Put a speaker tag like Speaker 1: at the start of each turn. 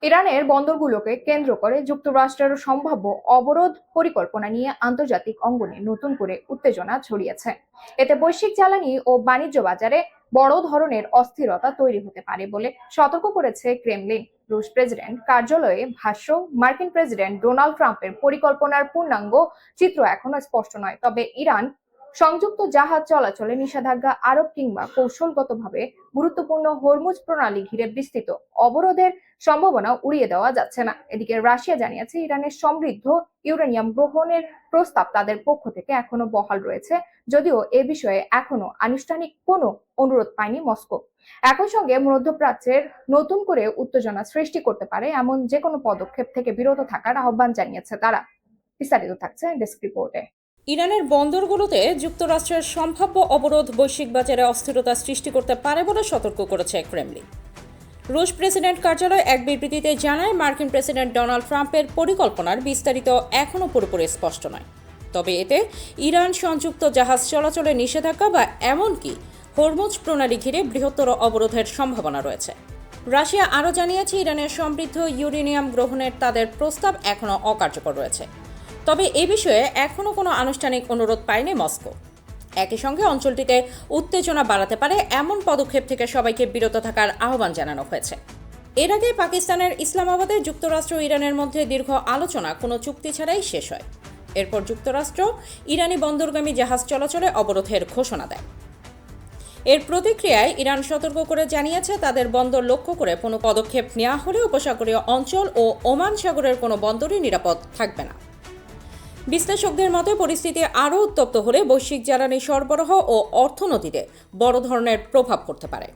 Speaker 1: ইরানের বন্দরগুলোকে কেন্দ্র করে যুক্তরাষ্ট্রের সম্ভাব্য অবরোধ পরিকল্পনা নিয়ে আন্তর্জাতিক অঙ্গনে নতুন করে উত্তেজনা ছড়িয়েছে। এতে বৈশ্বিক জ্বালানি ও বাণিজ্য বাজারে বড় ধরনের অস্থিরতা তৈরি হতে পারে বলে সতর্ক করেছে ক্রেমলিন। রুশ প্রেসিডেন্ট কার্যালয়ে ভাষ্য, মার্কিন প্রেসিডেন্ট ডোনাল্ড ট্রাম্পের পরিকল্পনার পূর্ণাঙ্গ চিত্র এখনো স্পষ্ট নয়, তবে ইরান সংযুক্ত জাহাজ চলাচলে নিষেধাজ্ঞা আরোপ কিংবা কৌশলগতভাবে গুরুত্বপূর্ণ হরমুজ প্রণালী ঘিরে বিস্তৃত অবরোধের সম্ভাবনা উড়িয়ে দেওয়া যাচ্ছে না। এদিকে রাশিয়া জানিয়েছে ইরানের সমৃদ্ধ ইউরেনিয়াম গ্রহণের প্রস্তাব তাদের পক্ষ থেকে এখনো বহাল রয়েছে, যদিও এ বিষয়ে এখনো আনুষ্ঠানিক কোনো অনুরোধ পায়নি মস্কো। একই সঙ্গে মধ্যপ্রাচ্যের নতুন করে উত্তেজনা সৃষ্টি করতে পারে এমন যে কোনো পদক্ষেপ থেকে বিরত থাকার আহ্বান জানিয়েছে তারা। বিস্তারিত থাকছে ডেস্ক রিপোর্টে।
Speaker 2: ইরানের বন্দরগুলোতে যুক্তরাষ্ট্রের সম্ভাব্য অবরোধ বৈশ্বিক বাজারে অস্থিরতা সৃষ্টি করতে পারে বলে সতর্ক করেছে ক্রেমলিন। রুশ প্রেসিডেন্ট কার্যালয় এক বিবৃতিতে জানায়, মার্কিন প্রেসিডেন্ট ডোনাল্ড ট্রাম্পের পরিকল্পনার বিস্তারিত এখনও পুরোপুরি স্পষ্ট নয়, তবে এতে ইরান সংযুক্ত জাহাজ চলাচলে নিষেধাজ্ঞা বা এমনকি হরমুজ প্রণালী ঘিরে বৃহত্তর অবরোধের সম্ভাবনা রয়েছে। রাশিয়া আরও জানিয়েছে, ইরানের সমৃদ্ধ ইউরেনিয়াম গ্রহণের তাদের প্রস্তাব এখনও অকার্যকর রয়েছে, তবে এ বিষয়ে এখনও কোনো আনুষ্ঠানিক অনুরোধ পায়নি মস্কো। একই সঙ্গে অঞ্চলটিতে উত্তেজনা বাড়াতে পারে এমন পদক্ষেপ থেকে সবাইকে বিরত থাকার আহ্বান জানানো হয়েছে। এর আগে পাকিস্তানের ইসলামাবাদে যুক্তরাষ্ট্র ও ইরানের মধ্যে দীর্ঘ আলোচনা কোনো চুক্তি ছাড়াই শেষ হয়। এরপর যুক্তরাষ্ট্র ইরানি বন্দরগামী জাহাজ চলাচলে অবরোধের ঘোষণা দেয়। এর প্রতিক্রিয়ায় ইরান সতর্ক করে জানিয়েছে, তাদের বন্দর লক্ষ্য করে কোনো পদক্ষেপ নেওয়া হলে উপসাগরীয় অঞ্চল ও ওমান সাগরের কোনো বন্দরই নিরাপদ থাকবে না। বিশ্লেষকদের মতে পরিস্থিতি আরও উত্তপ্ত হলে বৈশ্বিক জ্বালানি সরবরাহ ও অর্থনীতিতে বড় ধরনের প্রভাব পড়তে পারে।